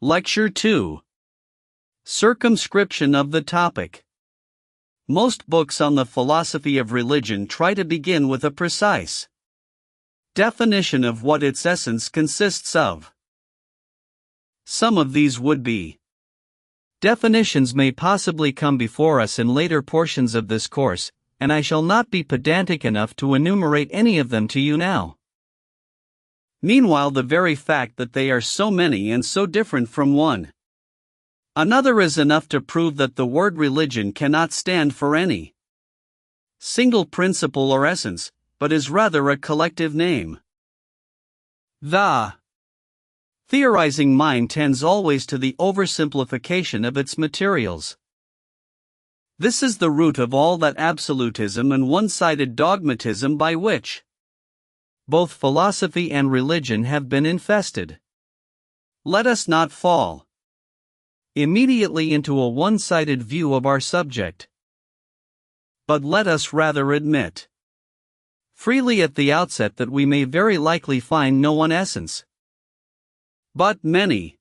Lecture 2. Circumscription of the topic. Most books on the philosophy of religion try to begin with a precise definition of what its essence consists of. Some of these would-be definitions may possibly come before us in later portions of this course, and I shall not be pedantic enough to enumerate any of them to you now. Meanwhile, the very fact that they are so many and so different from one another is enough to prove that the word religion cannot stand for any single principle or essence, but is rather a collective name. The theorizing mind tends always to the oversimplification of its materials. This is the root of all that absolutism and one-sided dogmatism by which both philosophy and religion have been infested. Let us not fall immediately into a one-sided view of our subject, but let us rather admit freely at the outset that we may very likely find no one essence, but many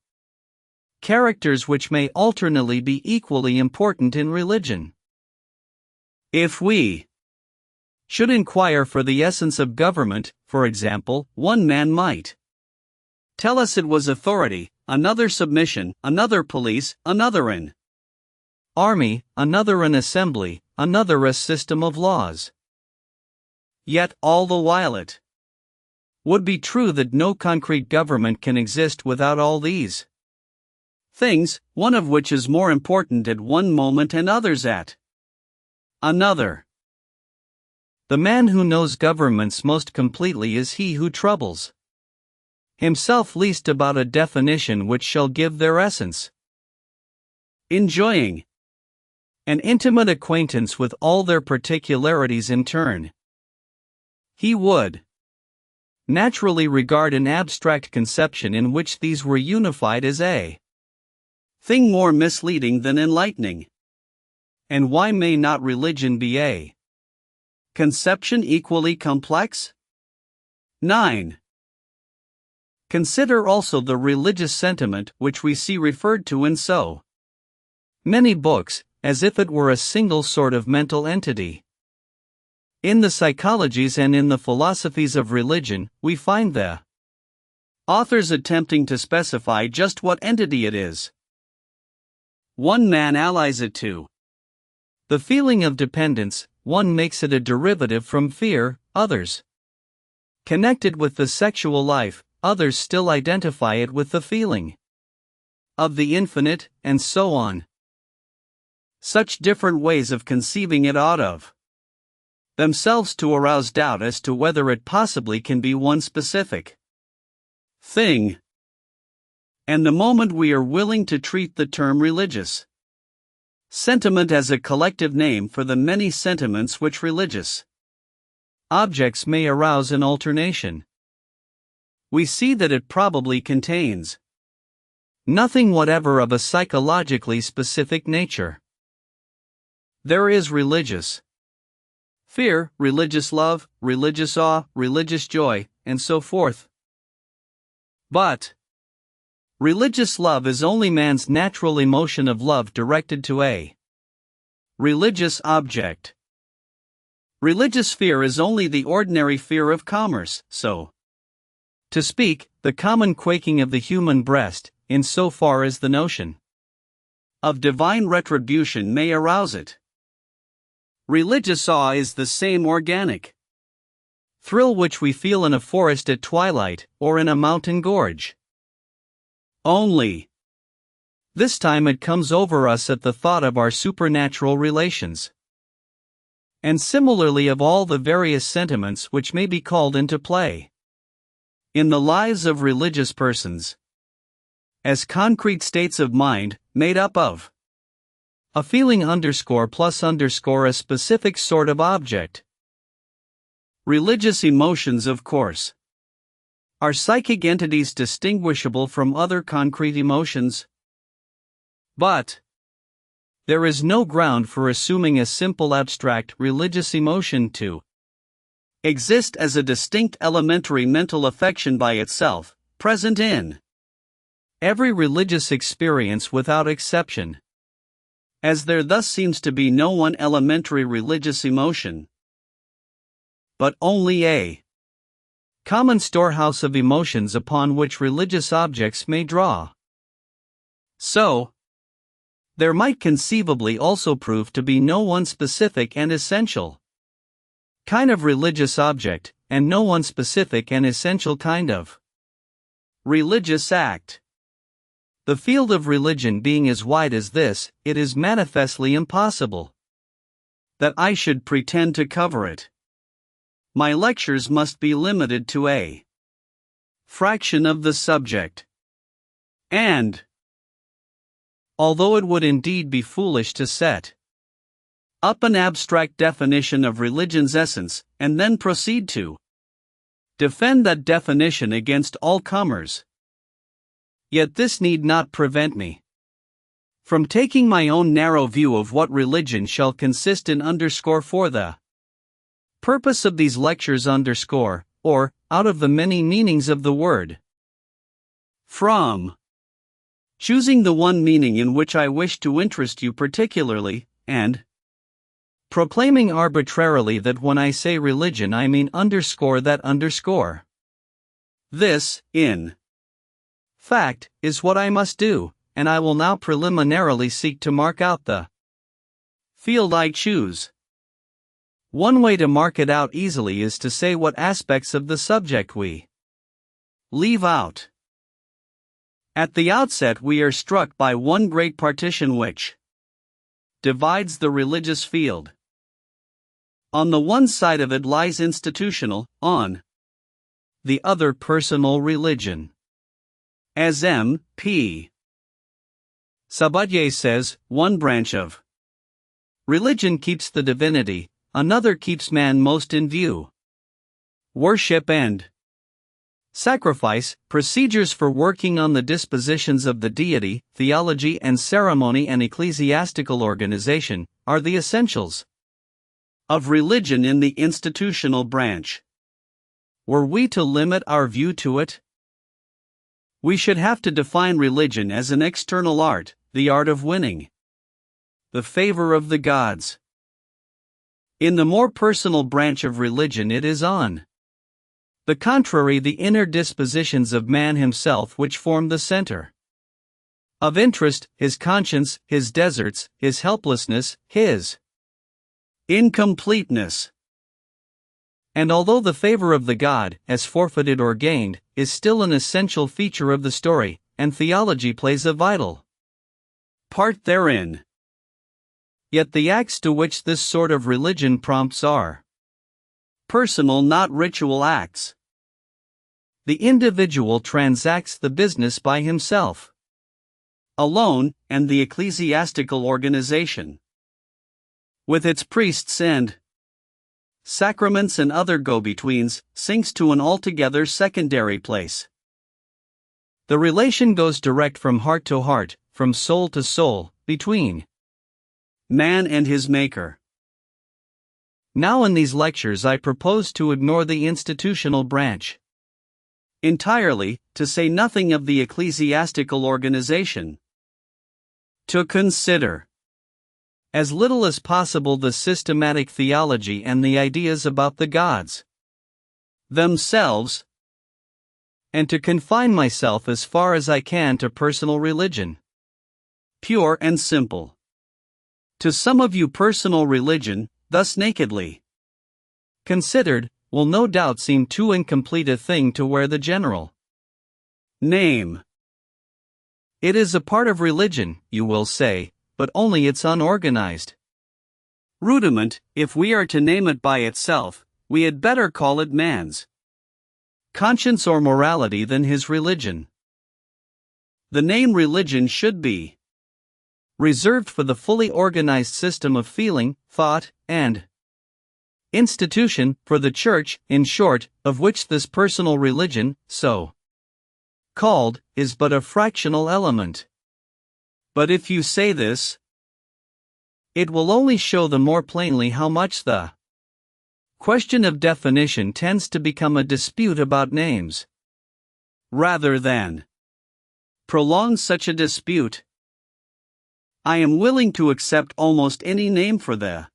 characters which may alternately be equally important in religion. If we should inquire for the essence of government, for example, one man might tell us it was authority, another submission, another police, another an army, another an assembly, another a system of laws. Yet all the while it would be true that no concrete government can exist without all these things, one of which is more important at one moment and others at another. The man who knows governments most completely is he who troubles himself least about a definition which shall give their essence. Enjoying an intimate acquaintance with all their particularities in turn, he would naturally regard an abstract conception in which these were unified as a thing more misleading than enlightening. And why may not religion be a conception equally complex? 9. Consider also the religious sentiment which we see referred to in so many books, as if it were a single sort of mental entity. In the psychologies and in the philosophies of religion, we find the authors attempting to specify just what entity it is. One man allies it to the feeling of dependence, one makes it a derivative from fear, others connect it with the sexual life, others still identify it with the feeling of the infinite, and so on. Such different ways of conceiving it ought of themselves to arouse doubt as to whether it possibly can be one specific thing. And the moment we are willing to treat the term religious sentiment as a collective name for the many sentiments which religious objects may arouse in alternation, we see that it probably contains nothing whatever of a psychologically specific nature. There is religious fear, religious love, religious awe, religious joy, and so forth. But religious love is only man's natural emotion of love directed to a religious object. Religious fear is only the ordinary fear of commerce, so to speak, the common quaking of the human breast, in so far as the notion of divine retribution may arouse it. Religious awe is the same organic thrill which we feel in a forest at twilight, or in a mountain gorge. Only this time it comes over us at the thought of our supernatural relations, and similarly of all the various sentiments which may be called into play in the lives of religious persons, as concrete states of mind, made up of a feeling + a specific sort of object. Religious emotions, of course, are psychic entities distinguishable from other concrete emotions. But there is no ground for assuming a simple abstract religious emotion to exist as a distinct elementary mental affection by itself, present in every religious experience without exception. As there thus seems to be no one elementary religious emotion, but only a common storehouse of emotions upon which religious objects may draw. So, there might conceivably also prove to be no one specific and essential kind of religious object, and no one specific and essential kind of religious act. The field of religion being as wide as this, it is manifestly impossible that I should pretend to cover it. My lectures must be limited to a fraction of the subject. And, although it would indeed be foolish to set up an abstract definition of religion's essence, and then proceed to defend that definition against all comers, yet this need not prevent me from taking my own narrow view of what religion shall consist in for the purpose of these lectures or, out of the many meanings of the word, from choosing the one meaning in which I wish to interest you particularly, and proclaiming arbitrarily that when I say religion I mean that . This, in fact, is what I must do, and I will now preliminarily seek to mark out the field I choose. One way to mark it out easily is to say what aspects of the subject we leave out. At the outset we are struck by one great partition which divides the religious field. On the one side of it lies institutional, on the other personal religion. As M.P. Sabatier says, one branch of religion keeps the divinity, another keeps man most in view. Worship and sacrifice, procedures for working on the dispositions of the deity, theology and ceremony and ecclesiastical organization, are the essentials of religion in the institutional branch. Were we to limit our view to it, we should have to define religion as an external art, the art of winning the favor of the gods. In the more personal branch of religion it is on the contrary the inner dispositions of man himself which form the center of interest, his conscience, his deserts, his helplessness, his incompleteness. And although the favor of the god, as forfeited or gained, is still an essential feature of the story, and theology plays a vital part therein, yet the acts to which this sort of religion prompts are personal, not ritual acts. The individual transacts the business by himself alone, and the ecclesiastical organization, with its priests and sacraments and other go-betweens, sinks to an altogether secondary place. The relation goes direct from heart to heart, from soul to soul, between man and his Maker. Now in these lectures I propose to ignore the institutional branch entirely, to say nothing of the ecclesiastical organization, to consider as little as possible the systematic theology and the ideas about the gods themselves, and to confine myself as far as I can to personal religion, pure and simple. To some of you personal religion, thus nakedly considered, will no doubt seem too incomplete a thing to wear the general name. It is a part of religion, you will say, but only its unorganized rudiment. If we are to name it by itself, we had better call it man's conscience or morality than his religion. The name religion should be reserved for the fully organized system of feeling, thought, and institution, for the Church, in short, of which this personal religion, so called, is but a fractional element. But if you say this, it will only show the more plainly how much the question of definition tends to become a dispute about names, rather than prolong such a dispute. I am willing to accept almost any name for the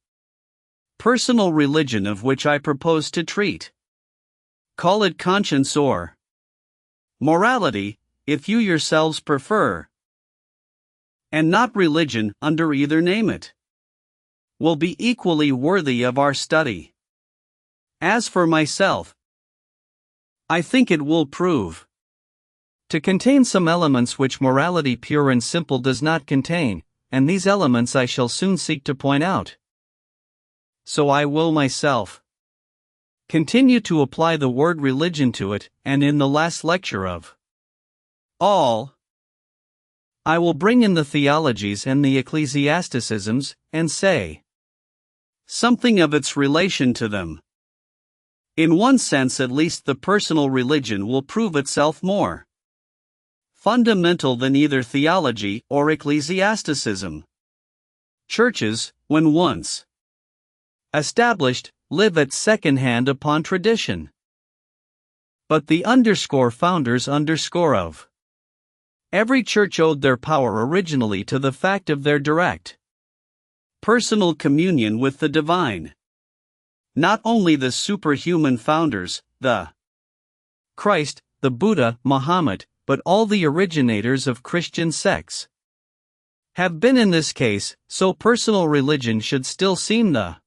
personal religion of which I propose to treat. Call it conscience or morality, if you yourselves prefer. And not religion, under either name it will be equally worthy of our study. As for myself, I think it will prove to contain some elements which morality pure and simple does not contain, and these elements I shall soon seek to point out. So I will myself continue to apply the word religion to it, and in the last lecture of all, I will bring in the theologies and the ecclesiasticisms, and say something of its relation to them. In one sense at least the personal religion will prove itself more fundamental than either theology or ecclesiasticism. Churches, when once established, live at second hand upon tradition. But the founders of every church owed their power originally to the fact of their direct personal communion with the divine. Not only the superhuman founders, the Christ, the Buddha, Muhammad, but all the originators of Christian sects have been in this case, so personal religion should still seem the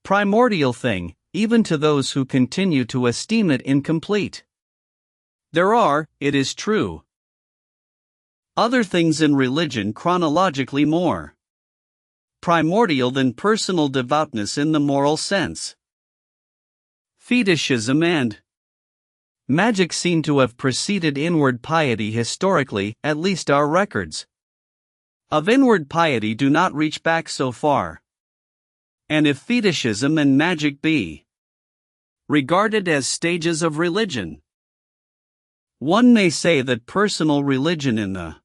primordial thing, even to those who continue to esteem it incomplete. There are, it is true, other things in religion chronologically more primordial than personal devoutness in the moral sense. Fetishism and magic seem to have preceded inward piety historically, at least our records of inward piety do not reach back so far. And if fetishism and magic be regarded as stages of religion, one may say that personal religion in the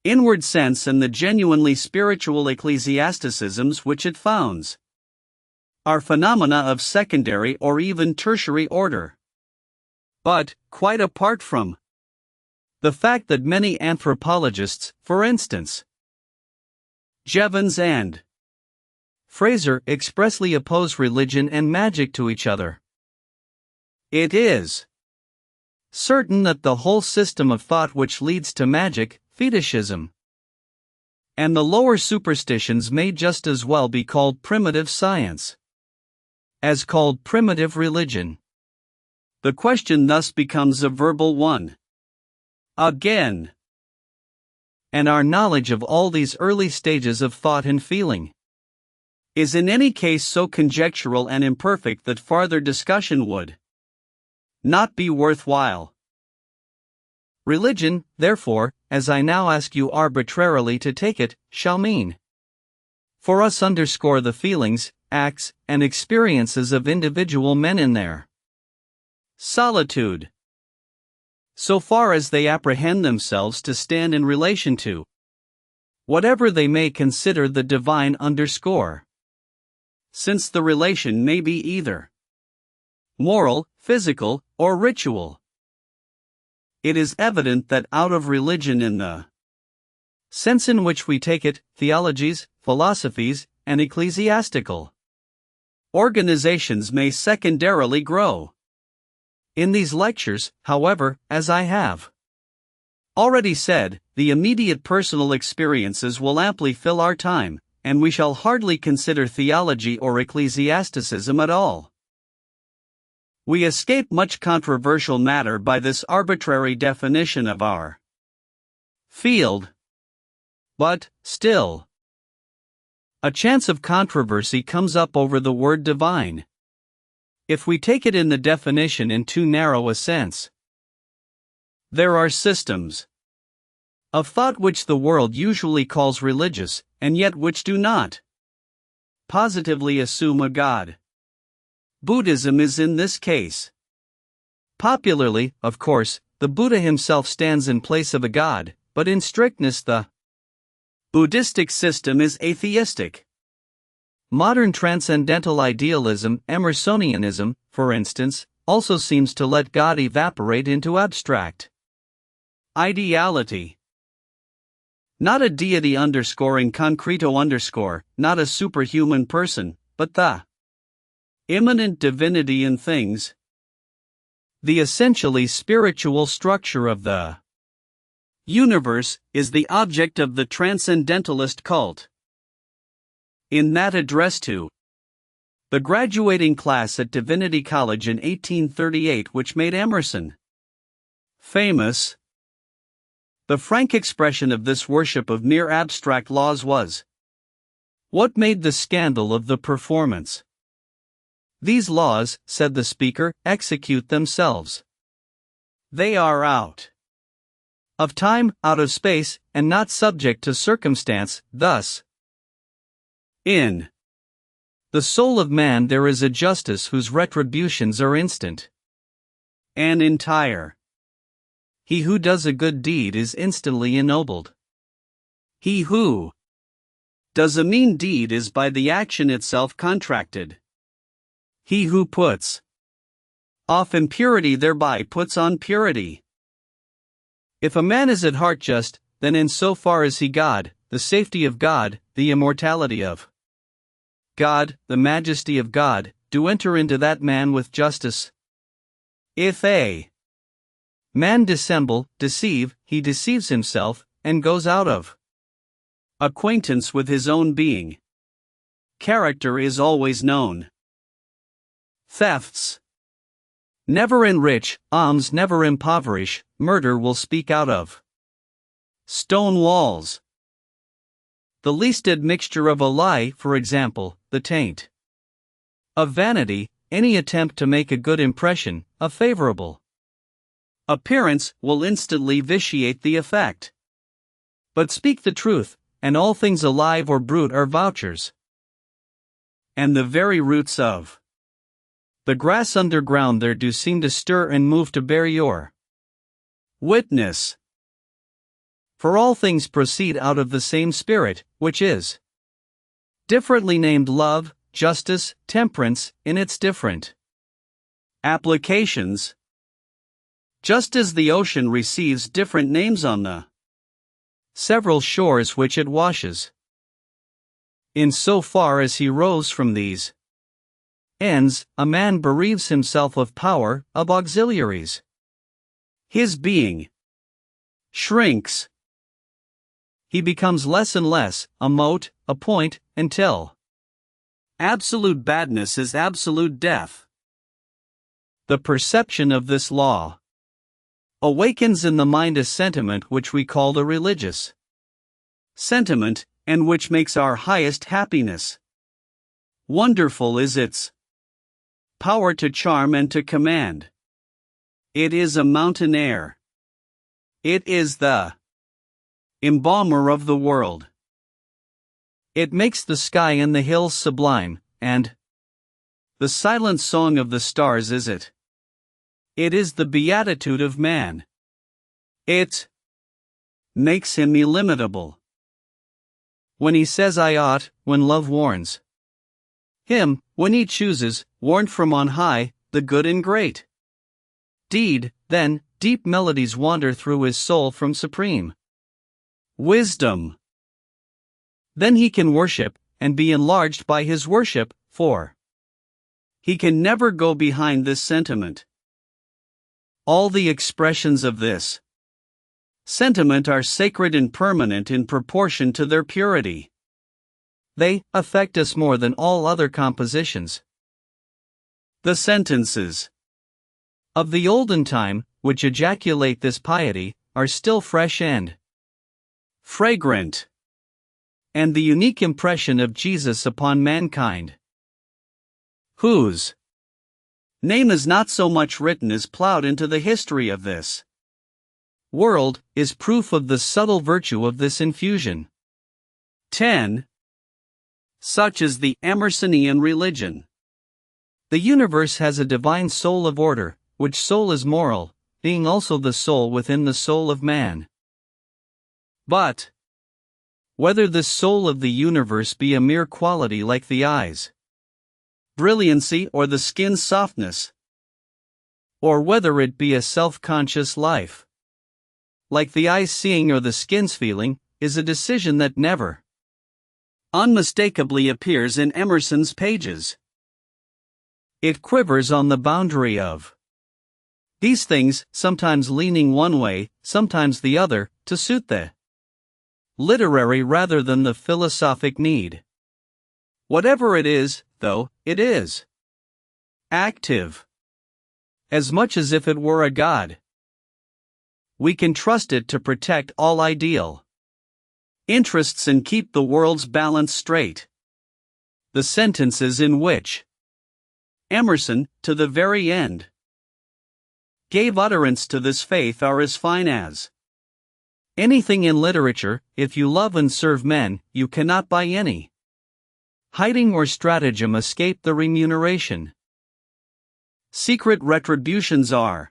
inward sense and the genuinely spiritual ecclesiasticisms which it founds are phenomena of secondary or even tertiary order. But, quite apart from the fact that many anthropologists, for instance, Jevons and Fraser, expressly oppose religion and magic to each other, it is certain that the whole system of thought which leads to magic, fetishism, and the lower superstitions may just as well be called primitive science as called primitive religion. The question thus becomes a verbal one. Again, and our knowledge of all these early stages of thought and feeling is in any case so conjectural and imperfect that farther discussion would not be worthwhile. Religion, therefore, as I now ask you arbitrarily to take it, shall mean for us underscore the feelings, acts, and experiences of individual men in their solitude, so far as they apprehend themselves to stand in relation to whatever they may consider the divine underscore, since the relation may be either moral, physical, or ritual. It is evident that out of religion in the sense in which we take it, theologies, philosophies, and ecclesiastical organizations may secondarily grow. In these lectures, however, as I have already said, the immediate personal experiences will amply fill our time, and we shall hardly consider theology or ecclesiasticism at all. We escape much controversial matter by this arbitrary definition of our field. But, still, a chance of controversy comes up over the word divine. If we take it in the definition in too narrow a sense, there are systems of thought which the world usually calls religious, and yet which do not positively assume a God. Buddhism is in this case. Popularly, of course, the Buddha himself stands in place of a god, but in strictness the Buddhistic system is atheistic. Modern transcendental idealism, Emersonianism, for instance, also seems to let God evaporate into abstract Ideality. Not a deity underscoring concreto underscore, not a superhuman person, but the immanent divinity in things. The essentially spiritual structure of the universe is the object of the transcendentalist cult. In that address to the graduating class at Divinity College in 1838, which made Emerson famous, the frank expression of this worship of mere abstract laws was what made the scandal of the performance. These laws, said the speaker, execute themselves. They are out of time, out of space, and not subject to circumstance. Thus, in the soul of man there is a justice whose retributions are instant and entire. He who does a good deed is instantly ennobled. He who does a mean deed is by the action itself contracted. He who puts off impurity thereby puts on purity. If a man is at heart just, then in so far as he God, the safety of God, the immortality of God, the majesty of God, do enter into that man with justice. If a man dissemble, deceive, he deceives himself, and goes out of acquaintance with his own being. Character is always known. Thefts never enrich, alms never impoverish, murder will speak out of stone walls. The least admixture of a lie, for example, the taint of vanity, any attempt to make a good impression, a favorable appearance, will instantly vitiate the effect. But speak the truth, and all things alive or brute are vouchers. And the very roots of the grass underground there do seem to stir and move to bear your witness. For all things proceed out of the same Spirit, which is differently named love, justice, temperance, in its different applications. Just as the ocean receives different names on the several shores which it washes, in so far as he rose from these ends, a man bereaves himself of power, of auxiliaries. His being shrinks. He becomes less and less, a mote, a point, until absolute badness is absolute death. The perception of this law awakens in the mind a sentiment which we call the religious sentiment, and which makes our highest happiness. Wonderful is its power to charm and to command. It is a mountain air. It is the embalmer of the world. It makes the sky and the hills sublime, and the silent song of the stars is it. It is the beatitude of man. It makes him illimitable. When he says I ought, when love warns him, when he chooses, warned from on high, the good and great deed, then, deep melodies wander through his soul from supreme wisdom. Then he can worship, and be enlarged by his worship, for he can never go behind this sentiment. All the expressions of this sentiment are sacred and permanent in proportion to their purity. They affect us more than all other compositions. The sentences of the olden time, which ejaculate this piety, are still fresh and fragrant, and the unique impression of Jesus upon mankind, whose name is not so much written as plowed into the history of this world, is proof of the subtle virtue of this infusion. 10. Such is the Emersonian religion. The universe has a divine soul of order, which soul is moral, being also the soul within the soul of man. But whether this soul of the universe be a mere quality like the eyes' brilliancy or the skin's softness, or whether it be a self-conscious life, like the eyes seeing or the skin's feeling, is a decision that never unmistakably appears in Emerson's pages. It quivers on the boundary of these things, sometimes leaning one way, sometimes the other, to suit the literary rather than the philosophic need. Whatever it is, though, it is active, as much as if it were a god. We can trust it to protect all ideal interests and keep the world's balance straight. The sentences in which Emerson, to the very end, gave utterance to this faith are as fine as anything in literature. If you love and serve men, you cannot by any hiding or stratagem escape the remuneration. Secret retributions are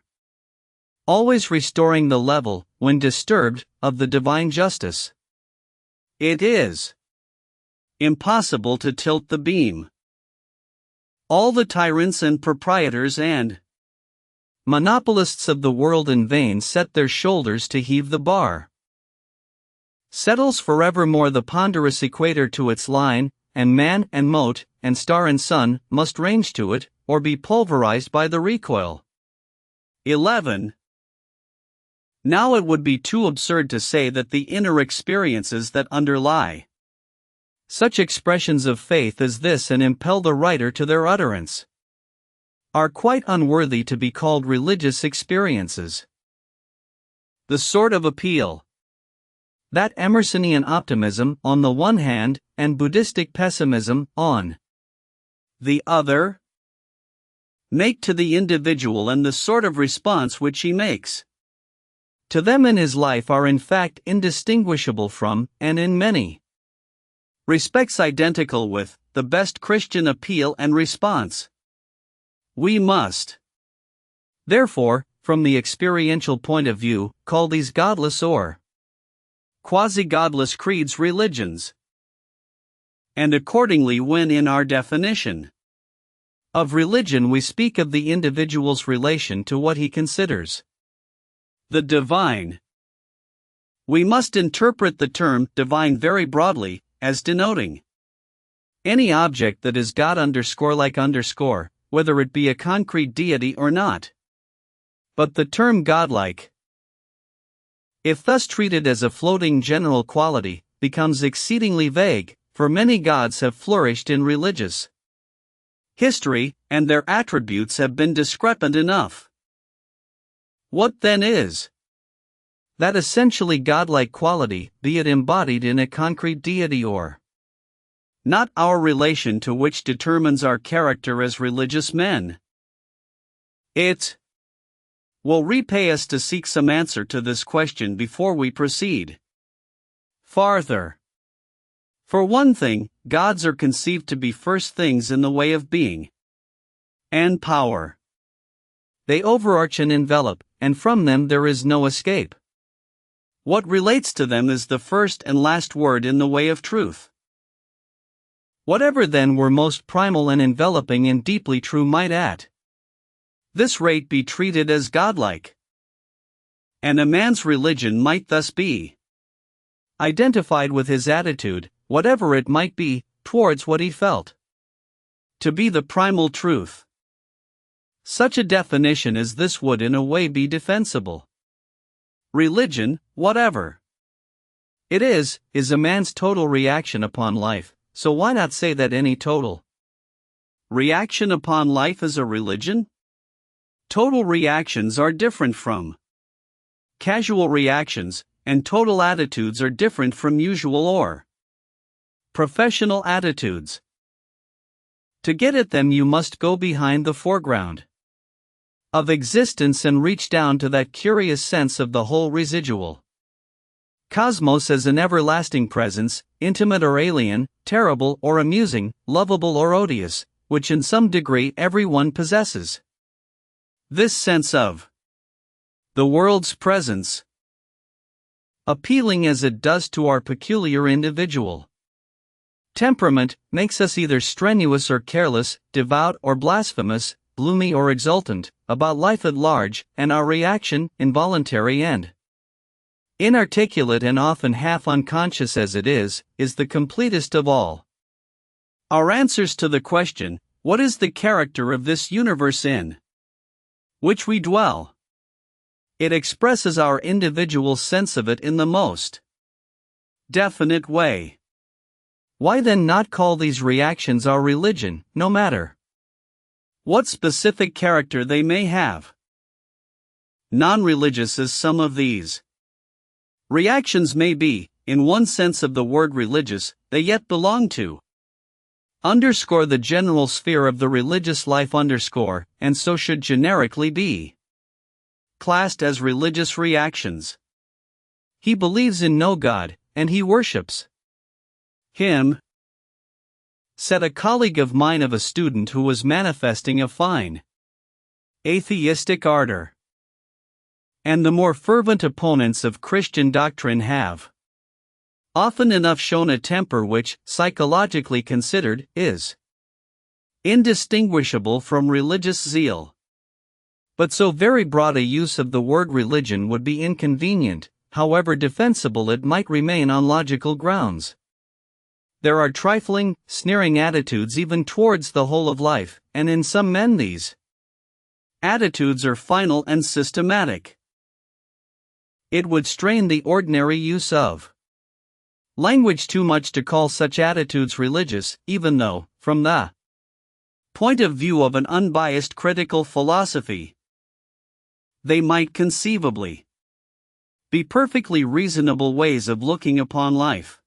always restoring the level, when disturbed, of the divine justice. It is impossible to tilt the beam. All the tyrants and proprietors and monopolists of the world in vain set their shoulders to heave the bar. Settles forevermore the ponderous equator to its line, and man and mote, and star and sun, must range to it, or be pulverized by the recoil. 11. Now it would be too absurd to say that the inner experiences that underlie such expressions of faith as this and impel the writer to their utterance are quite unworthy to be called religious experiences. The sort of appeal that Emersonian optimism on the one hand and Buddhistic pessimism on the other make to the individual, and the sort of response which he makes to them in his life are in fact indistinguishable from, and in many respects identical with, the best Christian appeal and response. We must, therefore, from the experiential point of view, call these godless or quasi-godless creeds religions. And accordingly, when in our definition of religion we speak of the individual's relation to what he considers the divine, we must interpret the term divine very broadly, as denoting any object that is God _like_, whether it be a concrete deity or not. But the term godlike, if thus treated as a floating general quality, becomes exceedingly vague, for many gods have flourished in religious history, and their attributes have been discrepant enough. What then is that essentially godlike quality, be it embodied in a concrete deity or not, our relation to which determines our character as religious men? It will repay us to seek some answer to this question before we proceed farther. For one thing, gods are conceived to be first things in the way of being and power. They overarch and envelop, and from them there is no escape. What relates to them is the first and last word in the way of truth. Whatever then were most primal and enveloping and deeply true might at this rate be treated as godlike. And a man's religion might thus be identified with his attitude, whatever it might be, towards what he felt to be the primal truth. Such a definition as this would in a way be defensible. Religion, whatever it is a man's total reaction upon life, so why not say that any total reaction upon life is a religion? Total reactions are different from casual reactions, and total attitudes are different from usual or professional attitudes. To get at them you must go behind the foreground of existence and reach down to that curious sense of the whole residual cosmos as an everlasting presence, intimate or alien, terrible or amusing, lovable or odious, which in some degree everyone possesses. This sense of the world's presence, appealing as it does to our peculiar individual temperament, makes us either strenuous or careless, devout or blasphemous, gloomy or exultant, about life at large, and our reaction, involuntary and inarticulate and often half unconscious as it is the completest of all. Our answers to the question, what is the character of this universe in which we dwell? It expresses our individual sense of it in the most definite way. Why then not call these reactions our religion, no matter what specific character they may have? Non-religious as some of these reactions may be, in one sense of the word religious, they yet belong to underscore the general sphere of the religious life underscore, and so should generically be classed as religious reactions. He believes in no God, and he worships him, said a colleague of mine of a student who was manifesting a fine atheistic ardor. And the more fervent opponents of Christian doctrine have often enough shown a temper which, psychologically considered, is indistinguishable from religious zeal. But so very broad a use of the word religion would be inconvenient, however defensible it might remain on logical grounds. There are trifling, sneering attitudes even towards the whole of life, and in some men these attitudes are final and systematic. It would strain the ordinary use of language too much to call such attitudes religious, even though, from the point of view of an unbiased critical philosophy, they might conceivably be perfectly reasonable ways of looking upon life.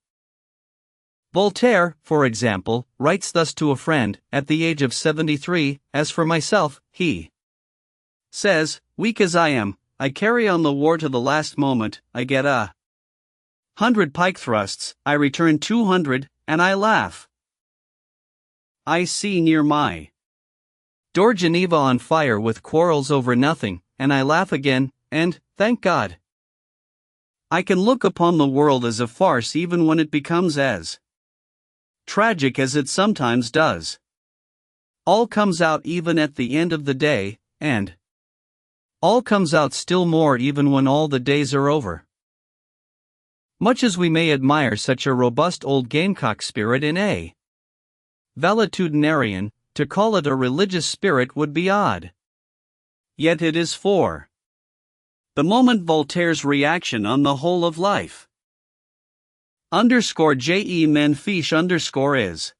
Voltaire, for example, writes thus to a friend, at the age of 73, "As for myself," he says, "weak as I am, I carry on the war to the last moment. I get 100 pike thrusts, I return 200, and I laugh. I see near my door Geneva on fire with quarrels over nothing, and I laugh again, and, thank God, I can look upon the world as a farce even when it becomes as tragic as it sometimes does. All comes out even at the end of the day, and all comes out still more even when all the days are over." Much as we may admire such a robust old gamecock spirit in a valetudinarian, to call it a religious spirit would be odd. Yet it is for the moment Voltaire's reaction on the whole of life. _J.E. Menfiche is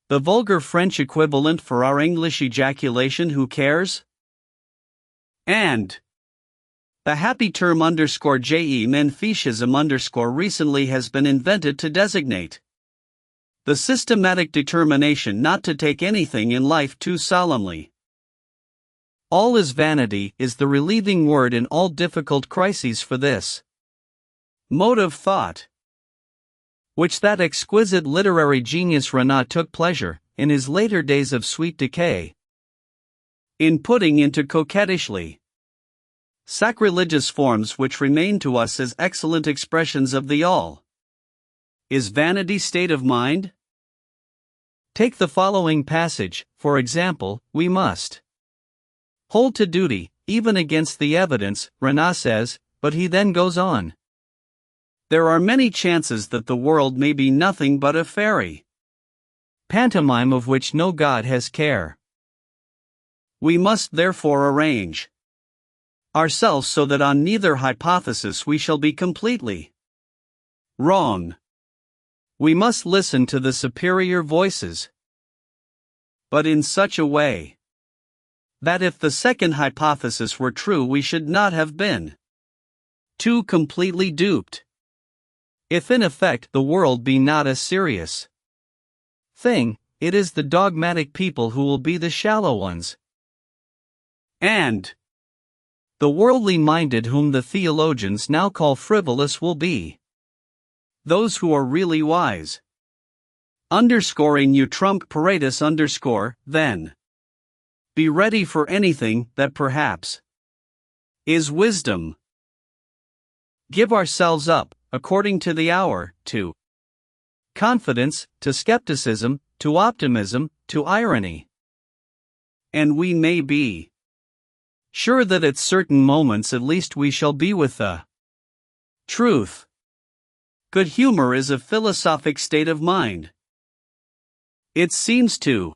the vulgar French equivalent for our English ejaculation "who cares?" And the happy term _J.E. Menfichism recently has been invented to designate the systematic determination not to take anything in life too solemnly. All is vanity is the relieving word in all difficult crises for this mode of thought, which that exquisite literary genius Renan took pleasure, in his later days of sweet decay, in putting into coquettishly sacrilegious forms which remain to us as excellent expressions of the all. Is vanity state of mind? Take the following passage, for example: "We must hold to duty, even against the evidence," Renan says, but he then goes on. "There are many chances that the world may be nothing but a fairy pantomime of which no God has care. We must therefore arrange ourselves so that on neither hypothesis we shall be completely wrong. We must listen to the superior voices, but in such a way that if the second hypothesis were true we should not have been too completely duped. If in effect the world be not a serious thing, it is the dogmatic people who will be the shallow ones, and the worldly minded whom the theologians now call frivolous will be those who are really wise. You trump paratus then be ready for anything that perhaps is wisdom. Give ourselves up, according to the hour, to confidence, to skepticism, to optimism, to irony. And we may be sure that at certain moments at least we shall be with the Truth. Good humor is a philosophic state of mind. It seems to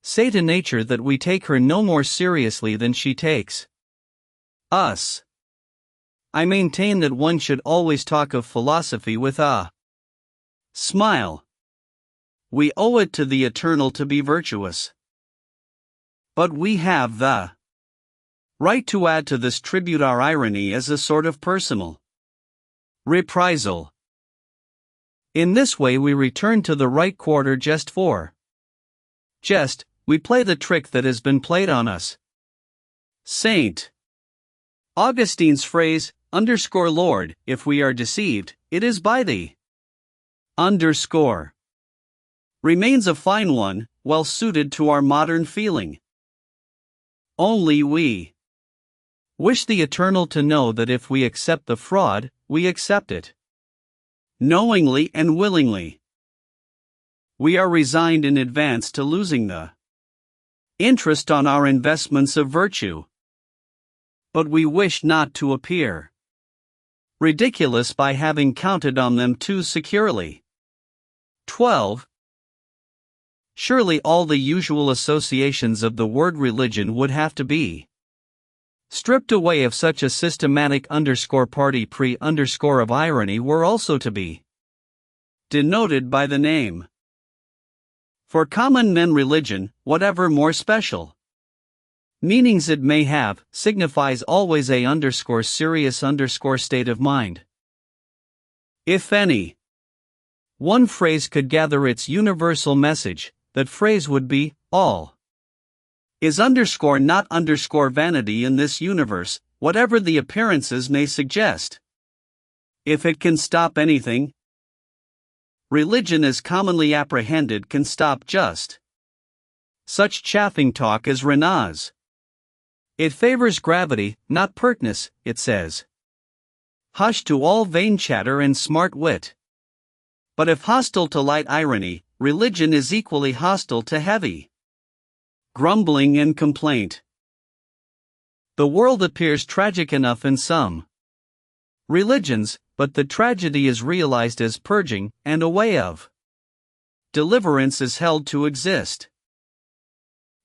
say to nature that we take her no more seriously than she takes us. I maintain that one should always talk of philosophy with a smile. We owe it to the eternal to be virtuous. But we have the right to add to this tribute our irony as a sort of personal reprisal. In this way we return to the right quarter just for jest, we play the trick that has been played on us. St. Augustine's phrase, Lord, if we are deceived, it is by the underscore, remains a fine one, well suited to our modern feeling. Only we wish the eternal to know that if we accept the fraud, we accept it knowingly and willingly. We are resigned in advance to losing the interest on our investments of virtue. But we wish not to appear ridiculous by having counted on them too securely. 12. Surely all the usual associations of the word religion would have to be stripped away if such a systematic party of irony were also to be denoted by the name. For common men religion, whatever more special meanings it may have, signifies always a serious state of mind. If any one phrase could gather its universal message, that phrase would be, all is not vanity in this universe, whatever the appearances may suggest. If it can stop anything, religion as commonly apprehended can stop just such chaffing talk as Rena's. It favors gravity, not pertness, it says. Hush to all vain chatter and smart wit. But if hostile to light irony, religion is equally hostile to heavy grumbling and complaint. The world appears tragic enough in some religions, but the tragedy is realized as purging, and a way of deliverance is held to exist.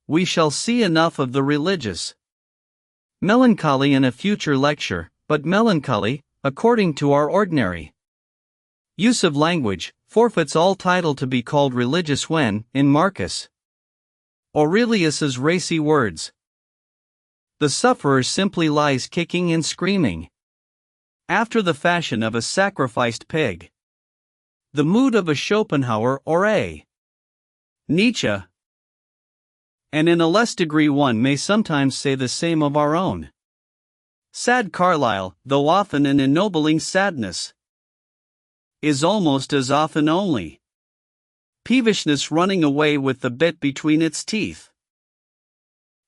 We shall see enough of the religious melancholy in a future lecture, but melancholy, according to our ordinary use of language, forfeits all title to be called religious when, in Marcus Aurelius's racy words, the sufferer simply lies kicking and screaming, after the fashion of a sacrificed pig. The mood of a Schopenhauer or a Nietzsche. And in a less degree one may sometimes say the same of our own sad Carlyle, though often an ennobling sadness is almost as often only peevishness running away with the bit between its teeth.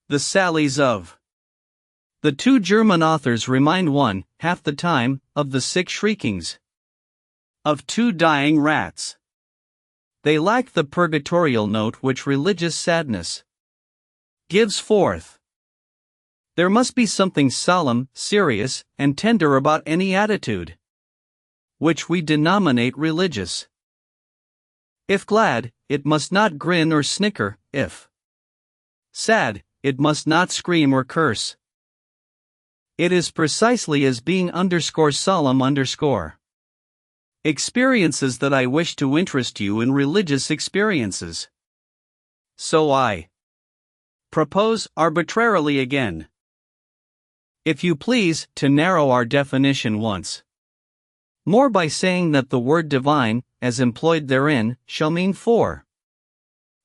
The sallies of the two German authors remind one, half the time, of the sick shriekings of two dying rats. They lack the purgatorial note which religious sadness gives forth. There must be something solemn, serious, and tender about any attitude which we denominate religious. If glad, it must not grin or snicker; if sad, it must not scream or curse. It is precisely as being solemn experiences that I wish to interest you in religious experiences. So I propose, arbitrarily again, if you please, to narrow our definition once more by saying that the word divine, as employed therein, shall mean for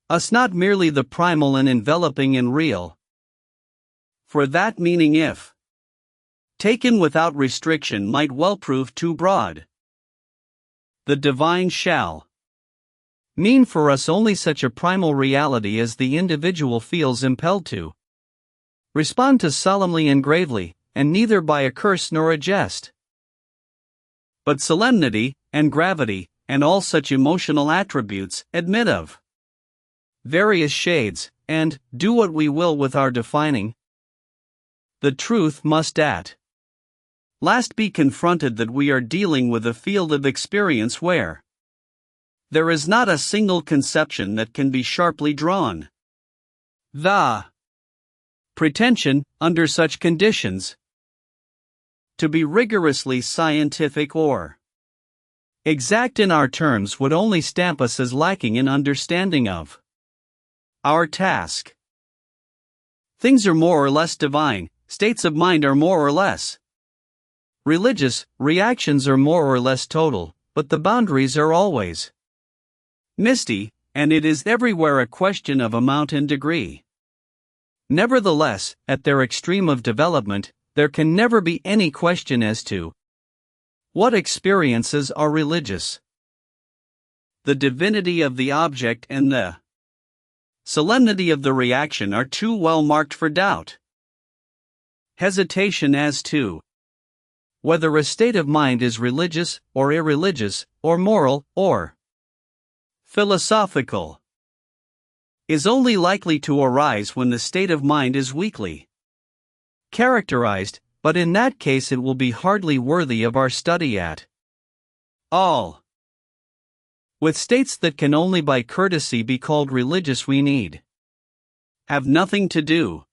us not merely the primal and enveloping and real. For that meaning, if taken without restriction, might well prove too broad. The divine shall mean for us only such a primal reality as the individual feels impelled to respond to solemnly and gravely, and neither by a curse nor a jest. But solemnity, and gravity, and all such emotional attributes, admit of various shades, and, do what we will with our defining, the truth must at Last, be confronted that we are dealing with a field of experience where there is not a single conception that can be sharply drawn. The pretension, under such conditions, to be rigorously scientific or exact in our terms would only stamp us as lacking in understanding of our task. Things are more or less divine, states of mind are more or less religious, reactions are more or less total, but the boundaries are always misty, and it is everywhere a question of amount and degree. Nevertheless, at their extreme of development, there can never be any question as to what experiences are religious. The divinity of the object and the solemnity of the reaction are too well marked for doubt. Hesitation as to whether a state of mind is religious or irreligious, or moral or philosophical, is only likely to arise when the state of mind is weakly characterized, but in that case it will be hardly worthy of our study at all. With states that can only by courtesy be called religious we need have nothing to do,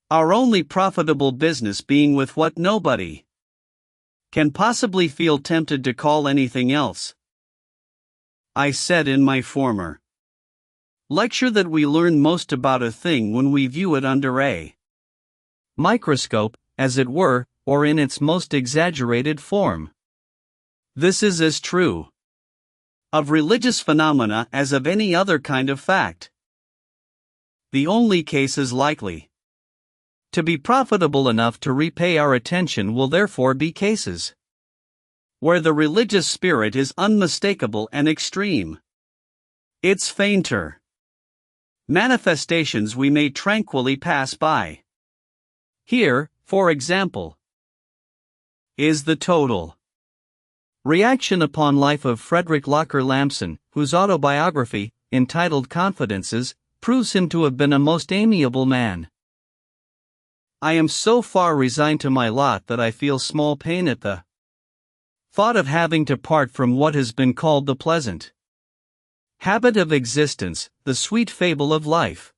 our only profitable business being with what nobody can possibly feel tempted to call anything else. I said in my former lecture that we learn most about a thing when we view it under a microscope, as it were, or in its most exaggerated form. This is as true of religious phenomena as of any other kind of fact. The only cases likely to be profitable enough to repay our attention will therefore be cases where the religious spirit is unmistakable and extreme. Its fainter manifestations we may tranquilly pass by. Here, for example, is the total reaction upon life of Frederick Locker Lampson, whose autobiography, entitled Confidences, proves him to have been a most amiable man. I am so far resigned to my lot that I feel small pain at the thought of having to part from what has been called the pleasant habit of existence, the sweet fable of life.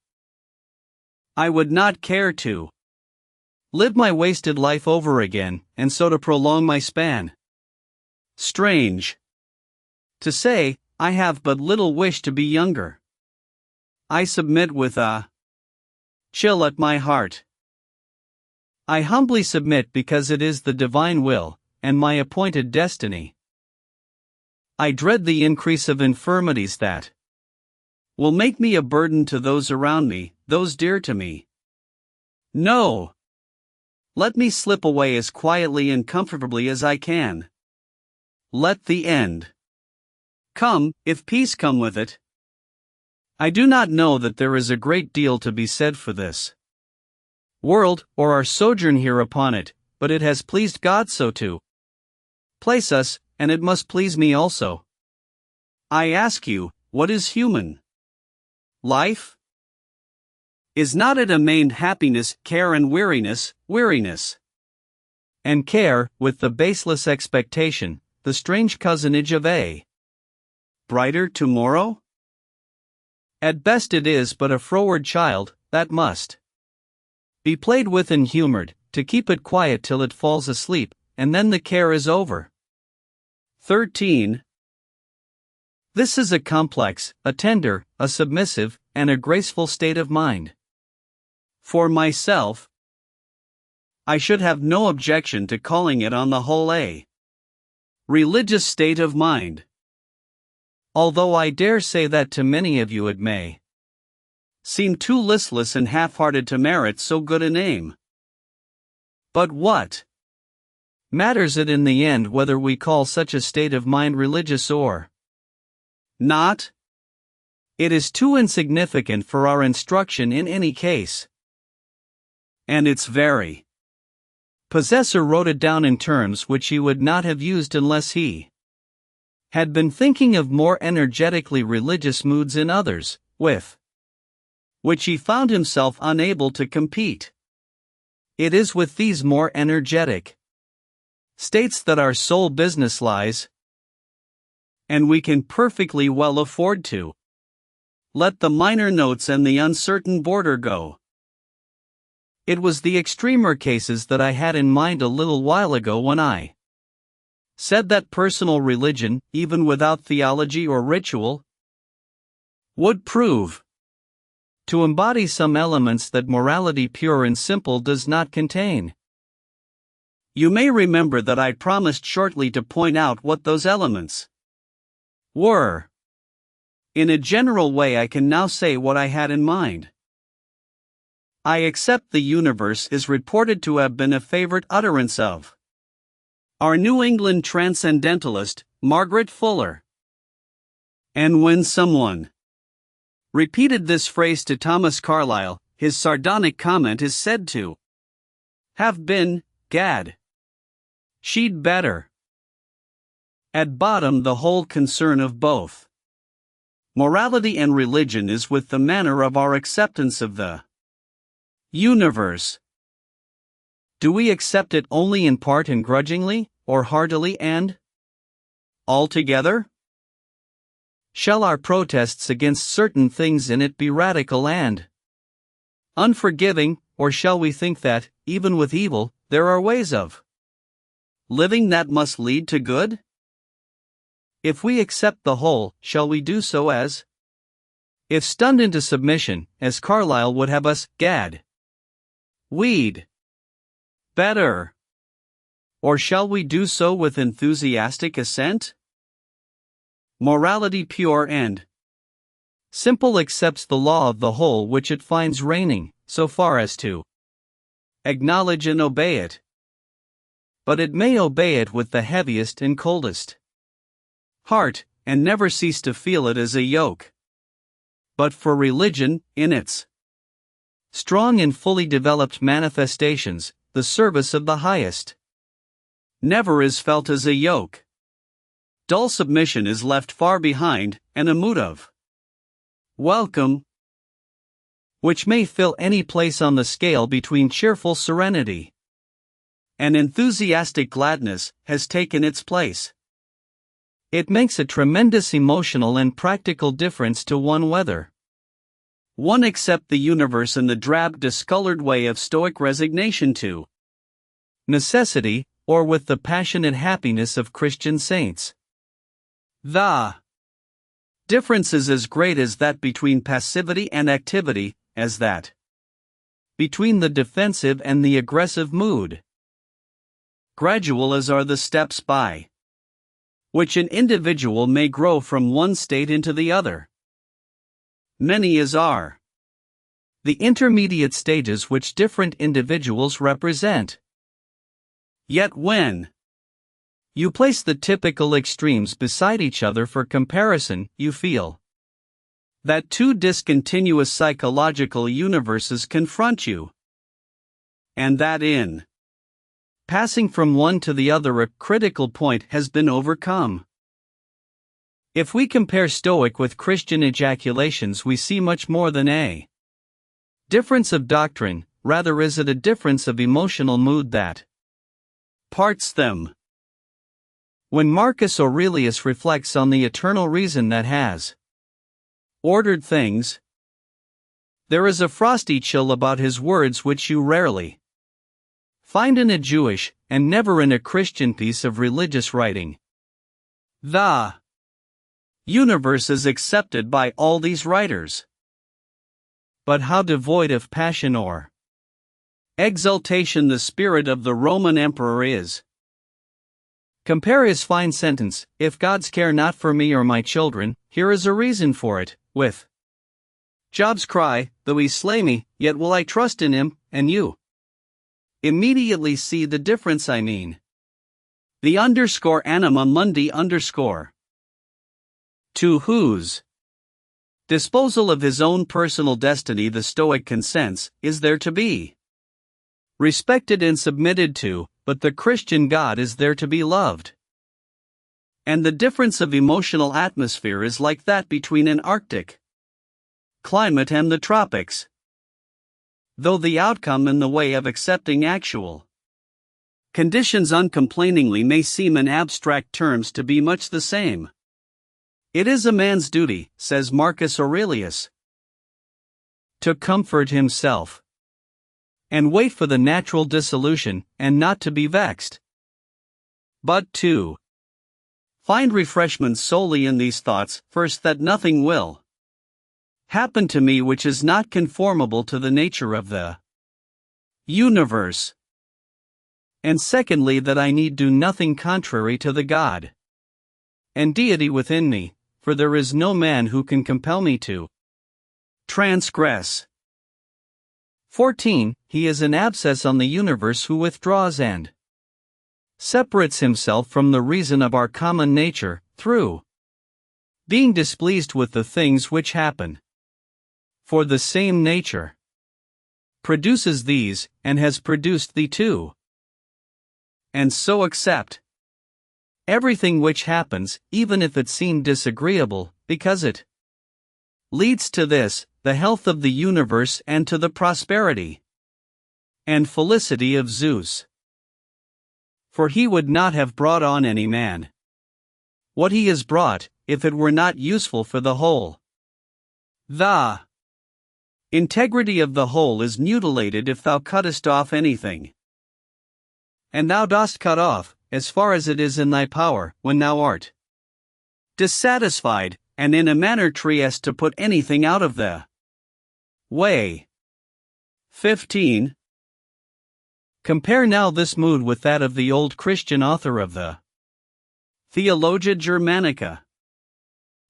I would not care to live my wasted life over again, and so to prolong my span. Strange to say, I have but little wish to be younger. I submit with a chill at my heart. I humbly submit because it is the divine will, and my appointed destiny. I dread the increase of infirmities that will make me a burden to those around me, those dear to me. No! Let me slip away as quietly and comfortably as I can. Let the end come, if peace come with it. I do not know that there is a great deal to be said for this world, or our sojourn here upon it, but it has pleased God so to place us, and it must please me also. I ask you, what is human life? Is not it a main happiness, care and weariness, weariness and care, with the baseless expectation, the strange cousinage of a brighter tomorrow? At best it is but a froward child, that must be played with and humored, to keep it quiet till it falls asleep, and then the care is over. 13. This is a complex, a tender, a submissive, and a graceful state of mind. For myself, I should have no objection to calling it on the whole a religious state of mind. Although I dare say that to many of you it may seem too listless and half-hearted to merit so good a name. But what matters it in the end whether we call such a state of mind religious or not? It is too insignificant for our instruction in any case. And its very possessor wrote it down in terms which he would not have used unless he had been thinking of more energetically religious moods in others, with which he found himself unable to compete. It is with these more energetic states that our sole business lies, and we can perfectly well afford to let the minor notes and the uncertain border go. It was the extremer cases that I had in mind a little while ago when I said that personal religion, even without theology or ritual, would prove to embody some elements that morality pure and simple does not contain. You may remember that I promised shortly to point out what those elements were. In a general way, I can now say what I had in mind. I accept the universe is reported to have been a favorite utterance of our New England transcendentalist, Margaret Fuller. And when someone repeated this phrase to Thomas Carlyle, his sardonic comment is said to have been, "Gad, she'd better." At bottom, the whole concern of both morality and religion is with the manner of our acceptance of the universe. Do we accept it only in part and grudgingly, or heartily and altogether? Shall our protests against certain things in it be radical and unforgiving, or shall we think that, even with evil, there are ways of living that must lead to good? If we accept the whole, shall we do so as if stunned into submission, as Carlyle would have us, "Gad, we'd better"? Or shall we do so with enthusiastic assent? Morality pure and simple accepts the law of the whole which it finds reigning, so far as to acknowledge and obey it. But it may obey it with the heaviest and coldest heart, and never cease to feel it as a yoke. But for religion, in its strong and fully developed manifestations, the service of the highest never is felt as a yoke. Dull submission is left far behind, and a mood of welcome, which may fill any place on the scale between cheerful serenity and enthusiastic gladness, has taken its place. It makes a tremendous emotional and practical difference to one whether one accept the universe in the drab, discolored way of Stoic resignation to necessity, or with the passionate happiness of Christian saints. The difference is as great as that between passivity and activity, as that between the defensive and the aggressive mood. Gradual as are the steps by which an individual may grow from one state into the other, many as are the intermediate stages which different individuals represent. Yet when you place the typical extremes beside each other for comparison, you feel that two discontinuous psychological universes confront you, and that in passing from one to the other a critical point has been overcome. If we compare Stoic with Christian ejaculations, we see much more than a difference of doctrine, rather is it a difference of emotional mood that parts them. When Marcus Aurelius reflects on the eternal reason that has ordered things, there is a frosty chill about his words which you rarely find in a Jewish, and never in a Christian piece of religious writing. The universe is accepted by all these writers. But how devoid of passion or exultation the spirit of the Roman emperor is. Compare his fine sentence, "If God's care not for me or my children, here is a reason for it," with Job's cry, "Though he slay me, yet will I trust in him," and you immediately see the difference I mean. The underscore anima mundi underscore. To whose disposal of his own personal destiny the Stoic consents, is there to be respected and submitted to, but the Christian God is there to be loved. And the difference of emotional atmosphere is like that between an Arctic climate and the tropics. Though the outcome in the way of accepting actual Conditions uncomplainingly may seem in abstract terms to be much the same. It is a man's duty, says Marcus Aurelius, to comfort himself and wait for the natural dissolution, and not to be vexed, but to find refreshment solely in these thoughts, first that nothing will happen to me which is not conformable to the nature of the universe, and secondly that I need do nothing contrary to the God and deity within me, for there is no man who can compel me to transgress. 14. He is an abscess on the universe who withdraws and separates himself from the reason of our common nature, through being displeased with the things which happen. For the same nature produces these, and has produced thee too. And so accept everything which happens, even if it seem disagreeable, because it leads to this, the health of the universe, and to the prosperity and felicity of Zeus. For he would not have brought on any man what he has brought, if it were not useful for the whole. The integrity of the whole is mutilated if thou cuttest off anything. And thou dost cut off, as far as it is in thy power, when thou art dissatisfied, and in a manner treest to put anything out of the way. 15. Compare now this mood with that of the old Christian author of the Theologia Germanica.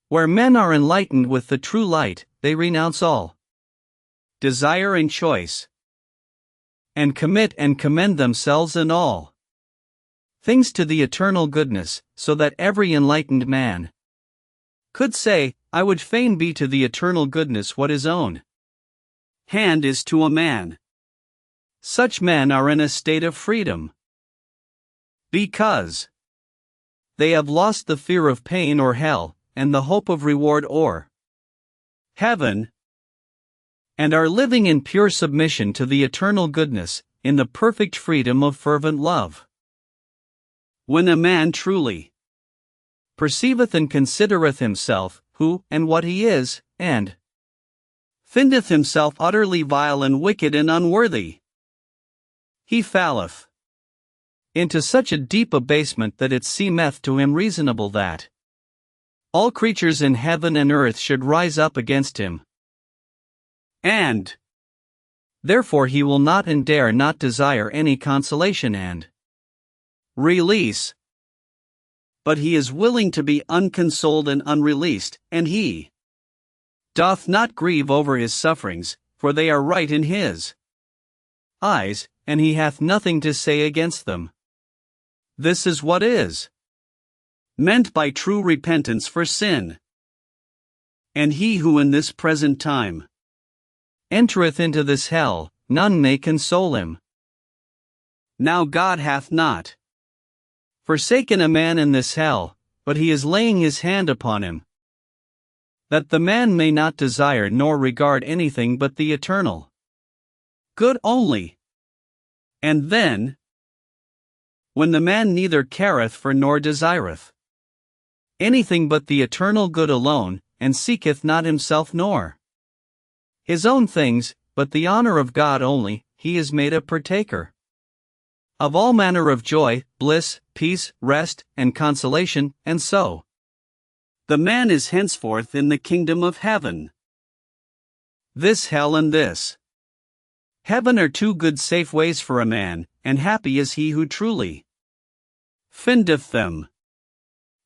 Where men are enlightened with the true light, they renounce all desire and choice, and commit and commend themselves in all things to the eternal goodness, so that every enlightened man could say, I would fain be to the eternal goodness what his own hand is to a man. Such men are in a state of freedom, because they have lost the fear of pain or hell, and the hope of reward or heaven, and are living in pure submission to the eternal goodness, in the perfect freedom of fervent love. When a man truly perceiveth and considereth himself, who and what he is, and findeth himself utterly vile and wicked and unworthy, he falleth into such a deep abasement that it seemeth to him reasonable that all creatures in heaven and earth should rise up against him. And therefore he will not and dare not desire any consolation and release, but he is willing to be unconsoled and unreleased, and he doth not grieve over his sufferings, for they are right in his eyes, and he hath nothing to say against them. This is what is meant by true repentance for sin. And he who in this present time entereth into this hell, none may console him. Now God hath not forsaken a man in this hell, but he is laying his hand upon him, that the man may not desire nor regard anything but the eternal good only. And then, when the man neither careth for nor desireth anything but the eternal good alone, and seeketh not himself nor his own things, but the honor of God only, he is made a partaker of all manner of joy, bliss, peace, rest, and consolation, and so the man is henceforth in the kingdom of heaven. This hell and this heaven are two good safe ways for a man, and happy is he who truly findeth them.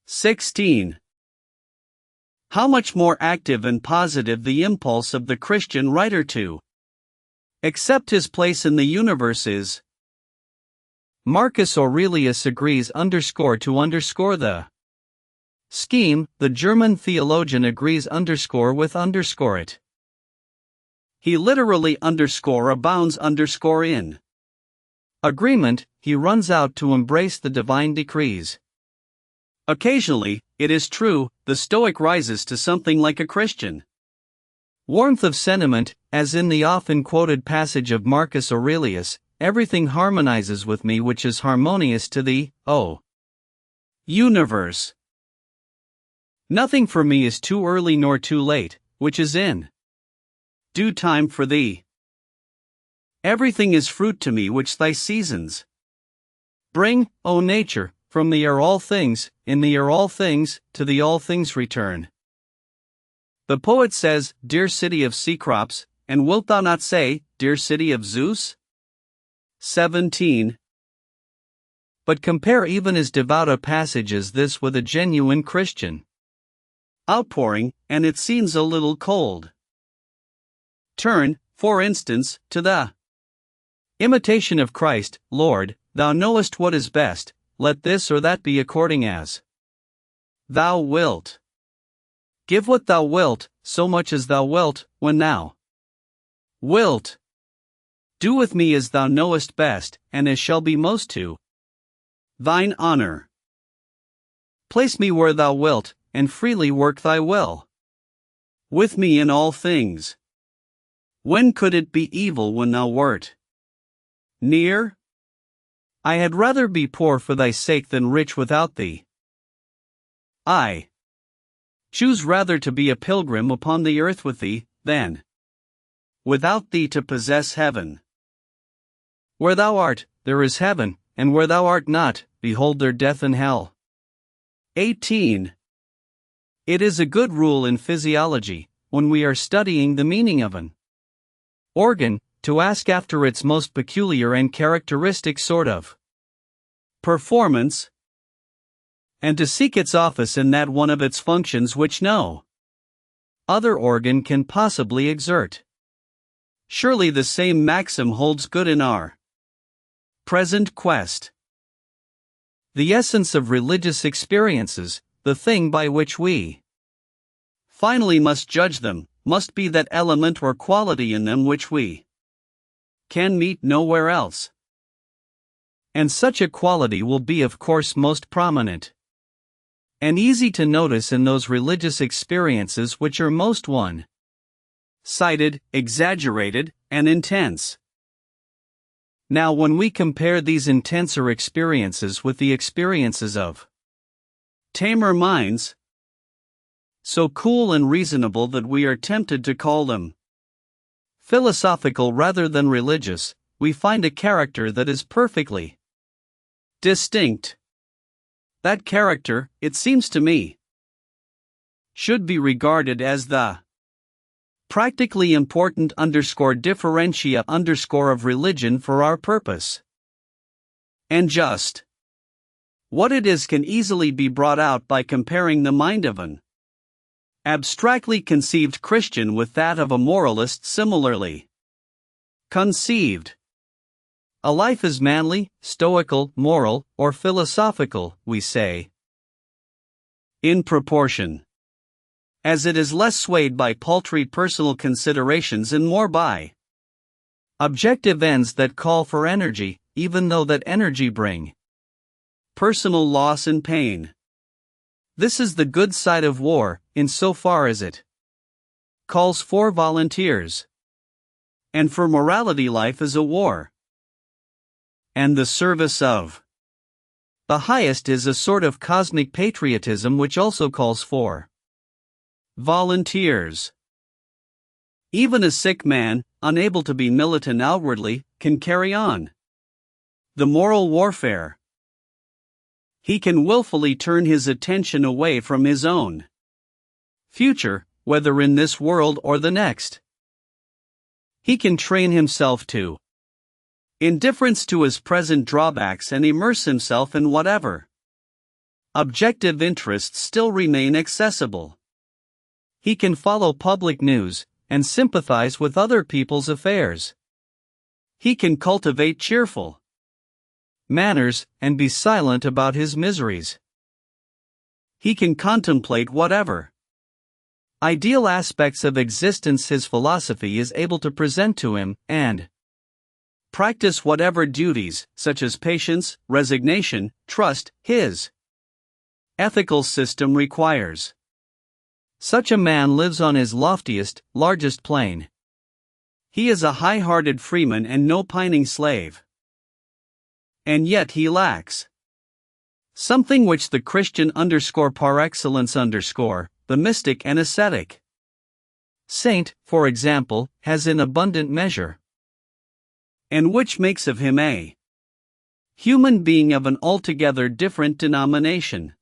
16. How much more active and positive the impulse of the Christian writer to accept his place in the universe is. Marcus Aurelius agrees to underscore the scheme, the German theologian agrees with it. He literally abounds in agreement, he runs out to embrace the divine decrees. Occasionally, it is true, the Stoic rises to something like a Christian warmth of sentiment, as in the often quoted passage of Marcus Aurelius, everything harmonizes with me which is harmonious to thee, O universe. Nothing for me is too early nor too late, which is in due time for thee. Everything is fruit to me which thy seasons bring, O nature, from thee are all things, in thee are all things, to thee all things return. The poet says, dear city of Cecrops, and wilt thou not say, dear city of Zeus? 17. But compare even as devout a passage as this with a genuine Christian outpouring, and it seems a little cold. Turn, for instance, to the imitation of Christ. Lord, thou knowest what is best, let this or that be according as thou wilt. Give what thou wilt, so much as thou wilt, when thou wilt. Do with me as thou knowest best, and as shall be most to thine honor. Place me where thou wilt, and freely work thy will with me in all things. When could it be evil when thou wert near? I had rather be poor for thy sake than rich without thee. I choose rather to be a pilgrim upon the earth with thee, than without thee to possess heaven. Where thou art, there is heaven, and where thou art not, behold there death and hell. 18. It is a good rule in physiology, when we are studying the meaning of an organ, to ask after its most peculiar and characteristic sort of performance, and to seek its office in that one of its functions which no other organ can possibly exert. Surely the same maxim holds good in our present quest. The essence of religious experiences, the thing by which we finally must judge them, must be that element or quality in them which we can meet nowhere else. And such a quality will be of course most prominent and easy to notice in those religious experiences which are most one-sided, exaggerated, and intense. Now when we compare these intenser experiences with the experiences of tamer minds, so cool and reasonable that we are tempted to call them philosophical rather than religious, we find a character that is perfectly distinct. That character, it seems to me, should be regarded as the practically important differentia of religion for our purpose. And just what it is can easily be brought out by comparing the mind of an abstractly conceived Christian with that of a moralist similarly conceived. A life is manly, stoical, moral, or philosophical, we say, in proportion as it is less swayed by paltry personal considerations and more by objective ends that call for energy, even though that energy bring personal loss and pain. This is the good side of war, in so far as it calls for volunteers. And for morality, life is a war. And the service of the highest is a sort of cosmic patriotism which also calls for volunteers. Even a sick man, unable to be militant outwardly, can carry on the moral warfare. He can willfully turn his attention away from his own future, whether in this world or the next. He can train himself to indifference to his present drawbacks and immerse himself in whatever objective interests still remain accessible. He can follow public news and sympathize with other people's affairs. He can cultivate cheerful manners and be silent about his miseries. He can contemplate whatever ideal aspects of existence his philosophy is able to present to him, and practice whatever duties, such as patience, resignation, trust, his ethical system requires. Such a man lives on his loftiest, largest plane. He is a high-hearted freeman and no pining slave. And yet he lacks something which the Christian par excellence the mystic and ascetic saint, for example, has in abundant measure, and which makes of him a human being of an altogether different denomination.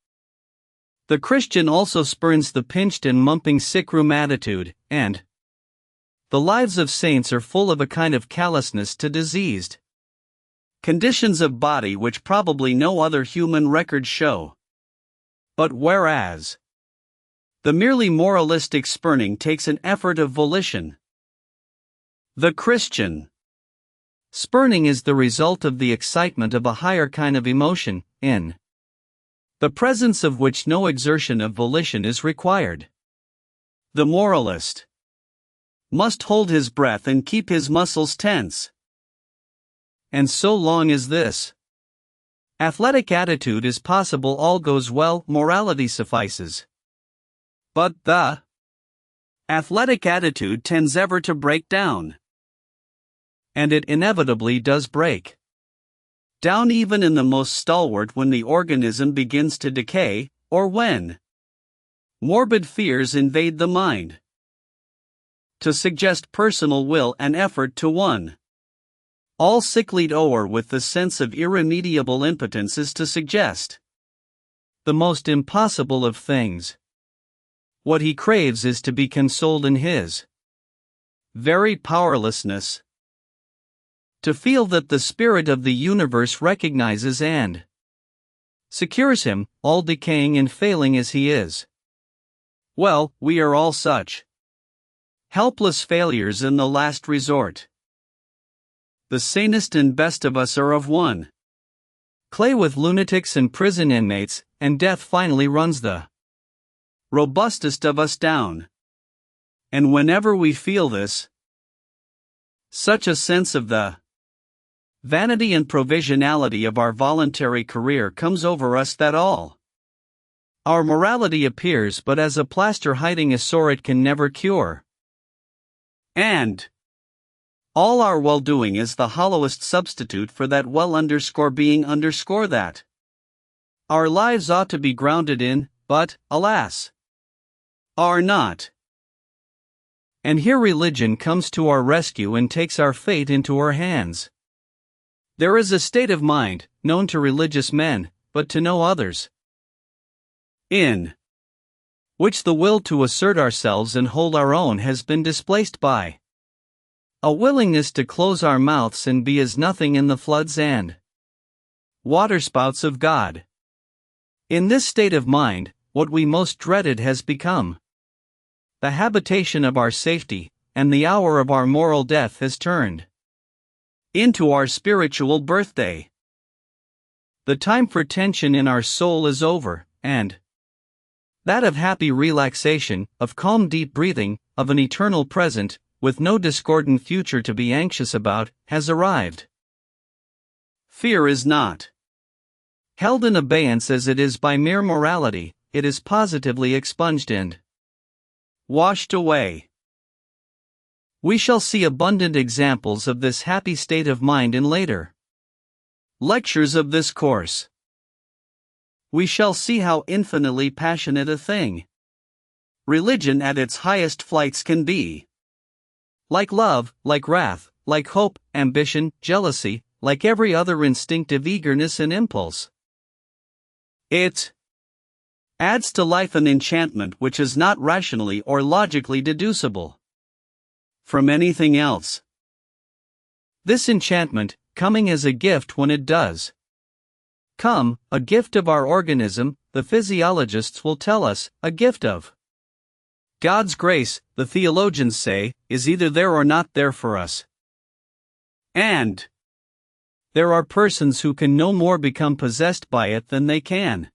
The Christian also spurns the pinched and mumping sick-room attitude, and the lives of saints are full of a kind of callousness to diseased conditions of body which probably no other human records show. But whereas the merely moralistic spurning takes an effort of volition, the Christian spurning is the result of the excitement of a higher kind of emotion, in the presence of which no exertion of volition is required. The moralist must hold his breath and keep his muscles tense. And so long as this athletic attitude is possible, all goes well, morality suffices. But the athletic attitude tends ever to break down. And it inevitably does break down even in the most stalwart when the organism begins to decay, or when morbid fears invade the mind to suggest personal will and effort to one. All sicklied o'er with the sense of irremediable impotence is to suggest the most impossible of things. What he craves is to be consoled in his very powerlessness, to feel that the spirit of the universe recognizes and secures him, all decaying and failing as he is. Well, we are all such helpless failures in the last resort. The sanest and best of us are of one clay with lunatics and prison inmates, and death finally runs the robustest of us down. And whenever we feel this, such a sense of the vanity and provisionality of our voluntary career comes over us that all our morality appears but as a plaster hiding a sore it can never cure. And all our well-doing is the hollowest substitute for that being that our lives ought to be grounded in, but, alas, are not. And here religion comes to our rescue and takes our fate into her hands. There is a state of mind, known to religious men, but to no others, in which the will to assert ourselves and hold our own has been displaced by a willingness to close our mouths and be as nothing in the floods and waterspouts of God. In this state of mind, what we most dreaded has become the habitation of our safety, and the hour of our moral death has turned into our spiritual birthday. The time for tension in our soul is over, and that of happy relaxation, of calm deep breathing, of an eternal present, with no discordant future to be anxious about, has arrived. Fear is not held in abeyance as it is by mere morality, it is positively expunged and washed away. We shall see abundant examples of this happy state of mind in later lectures of this course. We shall see how infinitely passionate a thing religion at its highest flights can be. Like love, like wrath, like hope, ambition, jealousy, like every other instinctive eagerness and impulse, it adds to life an enchantment which is not rationally or logically deducible from anything else. This enchantment, coming as a gift when it does come, a gift of our organism, the physiologists will tell us, a gift of God's grace, the theologians say, is either there or not there for us. And there are persons who can no more become possessed by it than they can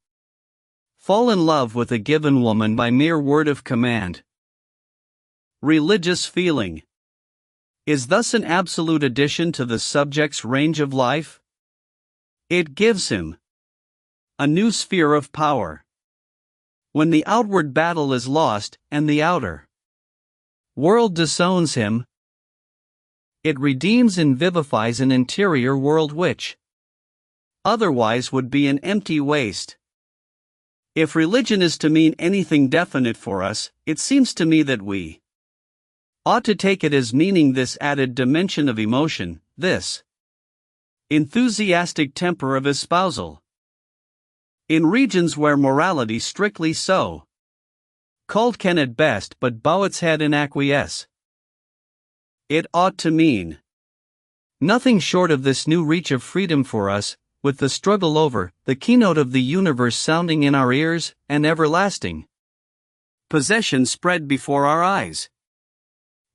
fall in love with a given woman by mere word of command. Religious feeling is thus an absolute addition to the subject's range of life. It gives him a new sphere of power. When the outward battle is lost, and the outer world disowns him, it redeems and vivifies an interior world which Otherwise would be an empty waste. If religion is to mean anything definite for us, it seems to me that we ought to take it as meaning this added dimension of emotion, this enthusiastic temper of espousal. In regions where morality strictly so called can at best but bow its head and acquiesce, it ought to mean nothing short of this new reach of freedom for us, with the struggle over the keynote of the universe sounding in our ears, and everlasting possession spread before our eyes.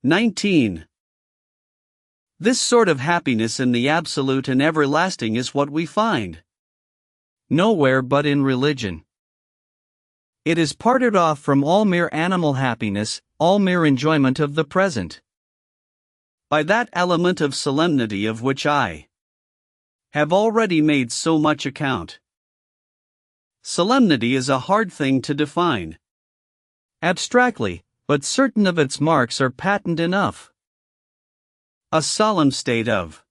19. This sort of happiness in the absolute and everlasting is what we find nowhere but in religion. It is parted off from all mere animal happiness, all mere enjoyment of the present, by that element of solemnity of which I have already made so much account. Solemnity is a hard thing to define abstractly, but certain of its marks are patent enough. A solemn state of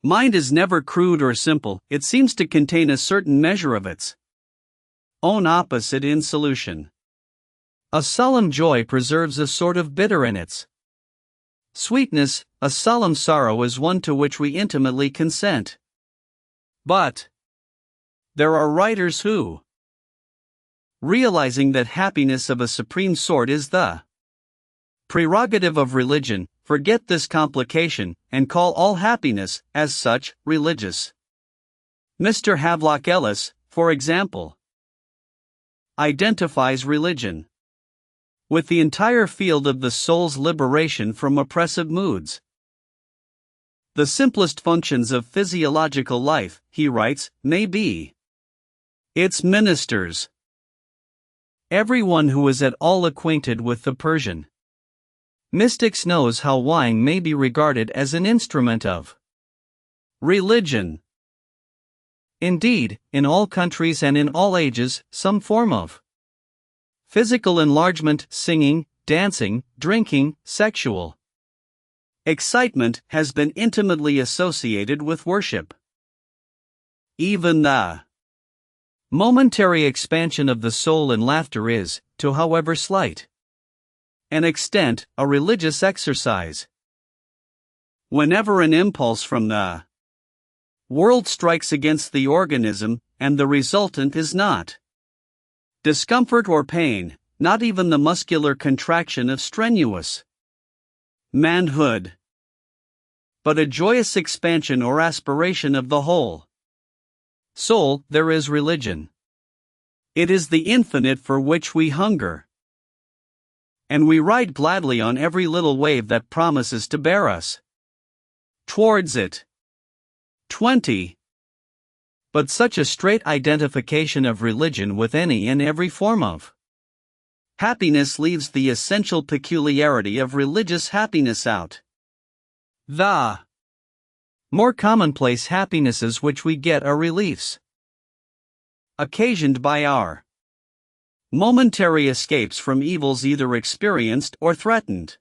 mind is never crude or simple, it seems to contain a certain measure of its own opposite in solution. A solemn joy preserves a sort of bitter in its sweetness, a solemn sorrow is one to which we intimately consent. But there are writers who, realizing that happiness of a supreme sort is the prerogative of religion, forget this complication, and call all happiness, as such, religious. Mr. Havelock Ellis, for example, identifies religion with the entire field of the soul's liberation from oppressive moods. The simplest functions of physiological life, he writes, may be its ministers. Everyone who is at all acquainted with the Persian mystics knows how wine may be regarded as an instrument of religion. Indeed, in all countries and in all ages, some form of physical enlargement, singing, dancing, drinking, sexual excitement has been intimately associated with worship. Even the momentary expansion of the soul in laughter is, to however slight an extent, a religious exercise. Whenever an impulse from the world strikes against the organism, and the resultant is not discomfort or pain, not even the muscular contraction of strenuous manhood, but a joyous expansion or aspiration of the whole soul, there is religion. It is the infinite for which we hunger, and we ride gladly on every little wave that promises to bear us towards it. 20. But such a straight identification of religion with any and every form of happiness leaves the essential peculiarity of religious happiness out. The more commonplace happinesses which we get are reliefs occasioned by our momentary escapes from evils either experienced or threatened.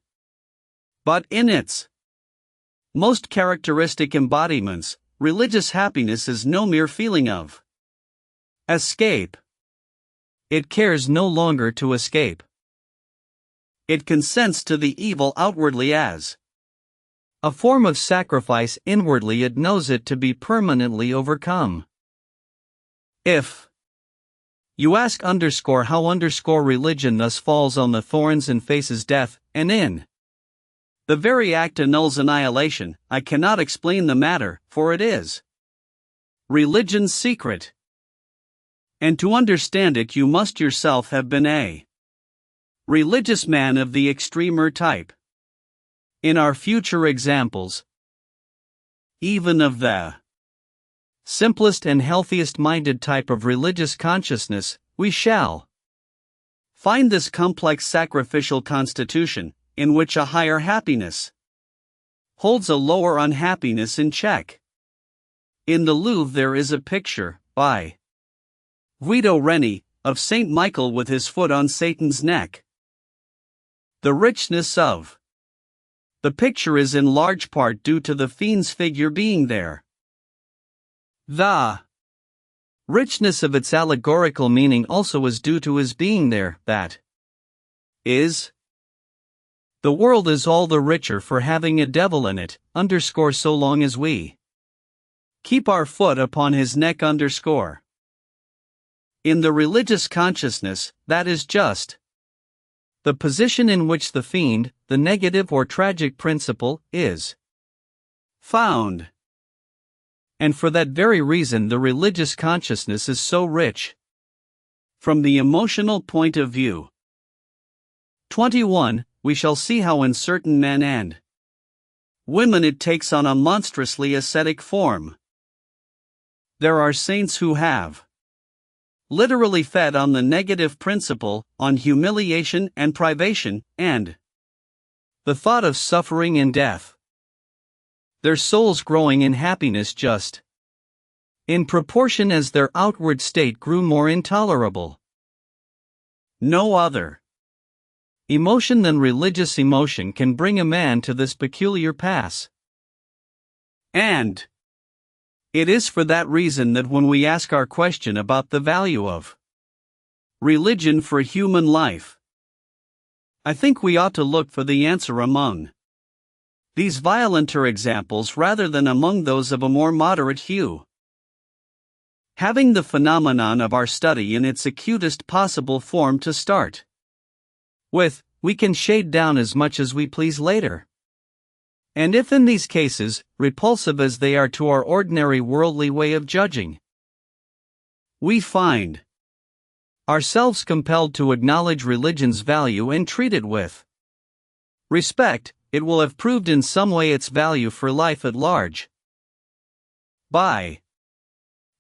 But in its most characteristic embodiments, religious happiness is no mere feeling of escape. It cares no longer to escape. It consents to the evil outwardly as a form of sacrifice, inwardly it knows it to be permanently overcome. If you ask how religion thus falls on the thorns and faces death, and in the very act annuls annihilation, I cannot explain the matter, for it is religion's secret. And to understand it you must yourself have been a religious man of the extremer type. In our future examples, even of the simplest and healthiest minded type of religious consciousness, we shall find this complex sacrificial constitution, in which a higher happiness holds a lower unhappiness in check. In the Louvre there is a picture, by Guido Reni, of Saint Michael with his foot on Satan's neck. The richness of the picture is in large part due to the fiend's figure being there. The richness of its allegorical meaning also is due to his being there, that is, the world is all the richer for having a devil in it, so long as we keep our foot upon his neck. In the religious consciousness, that is just the position in which the fiend, the negative or tragic principle, is found. And for that very reason the religious consciousness is so rich from the emotional point of view. 21. We shall see how in certain men and women it takes on a monstrously ascetic form. There are saints who have literally fed on the negative principle, on humiliation and privation, and the thought of suffering and death. Their souls growing in happiness just in proportion as their outward state grew more intolerable. No other emotion than religious emotion can bring a man to this peculiar pass. And it is for that reason that when we ask our question about the value of religion for human life, I think we ought to look for the answer among these violenter examples rather than among those of a more moderate hue. Having the phenomenon of our study in its acutest possible form to start with, we can shade down as much as we please later. And if in these cases, repulsive as they are to our ordinary worldly way of judging, we find ourselves compelled to acknowledge religion's value and treat it with respect, it will have proved in some way its value for life at large. By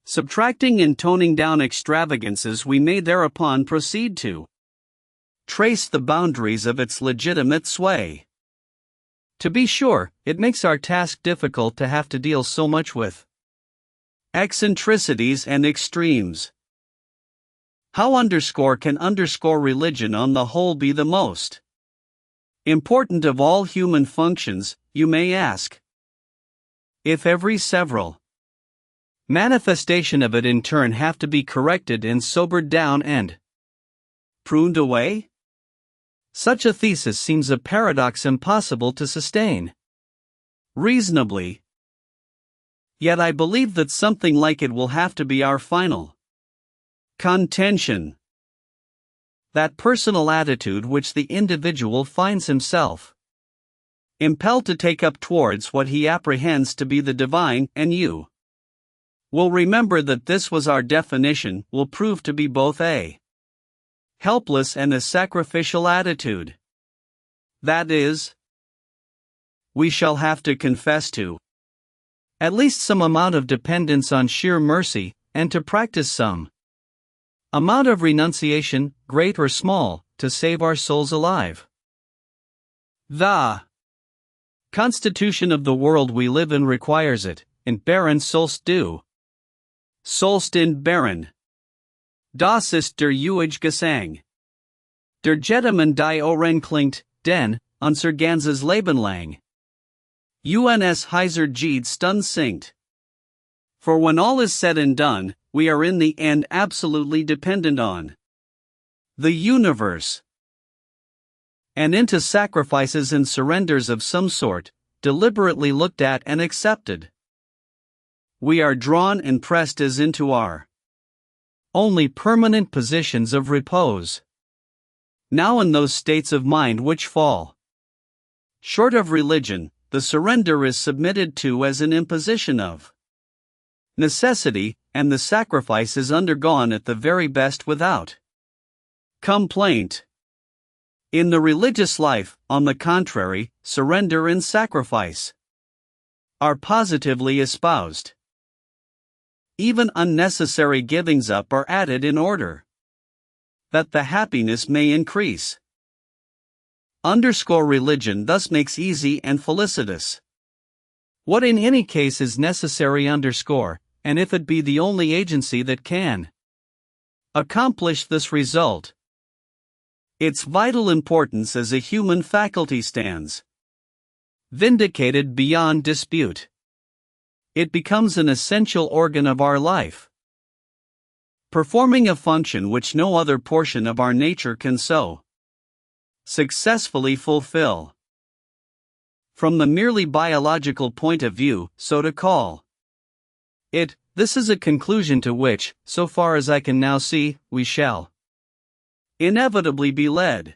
subtracting and toning down extravagances, we may thereupon proceed to trace the boundaries of its legitimate sway. To be sure, it makes our task difficult to have to deal so much with eccentricities and extremes. How can religion on the whole be the most important of all human functions, you may ask? If every several manifestation of it in turn have to be corrected and sobered down and pruned away? Such a thesis seems a paradox impossible to sustain reasonably. Yet I believe that something like it will have to be our final contention. That personal attitude which the individual finds himself impelled to take up towards what he apprehends to be the divine, and you will remember that this was our definition, will prove to be both a helpless and a sacrificial attitude. That is, we shall have to confess to at least some amount of dependence on sheer mercy, and to practice some amount of renunciation, great or small, to save our souls alive. The constitution of the world we live in requires it, in Baren sollst du. Sollst in Baren. Das ist der Uige Gesang. Der Gentleman die Ohren klingt, den, unser ganzes Leben lang. Uns heiser Jede Stund singt. For when all is said and done, we are in the end absolutely dependent on the universe, and into sacrifices and surrenders of some sort, deliberately looked at and accepted, we are drawn and pressed as into our only permanent positions of repose. Now in those states of mind which fall short of religion, the surrender is submitted to as an imposition of necessity, and the sacrifice is undergone at the very best without complaint. In the religious life, on the contrary, surrender and sacrifice are positively espoused. Even unnecessary givings up are added in order that the happiness may increase. Religion thus makes easy and felicitous what in any case is necessary, and if it be the only agency that can accomplish this result, its vital importance as a human faculty stands vindicated beyond dispute. it becomes an essential organ of our life, performing a function which no other portion of our nature can so successfully fulfill. From the merely biological point of view, so to call it, this is a conclusion to which, so far as I can now see, we shall inevitably be led.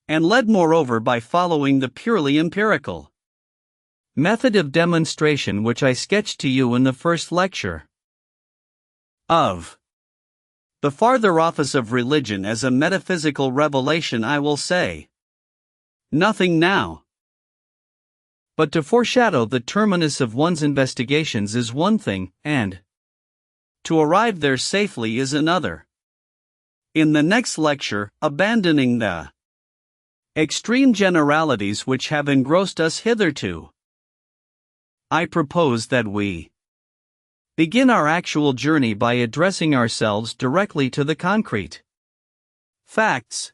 And led moreover by following the purely empirical method of demonstration which I sketched to you in the first lecture. Of the farther office of religion as a metaphysical revelation I will say nothing now. But to foreshadow the terminus of one's investigations is one thing, and to arrive there safely is another. In the next lecture, abandoning the extreme generalities which have engrossed us hitherto, I propose that we begin our actual journey by addressing ourselves directly to the concrete facts.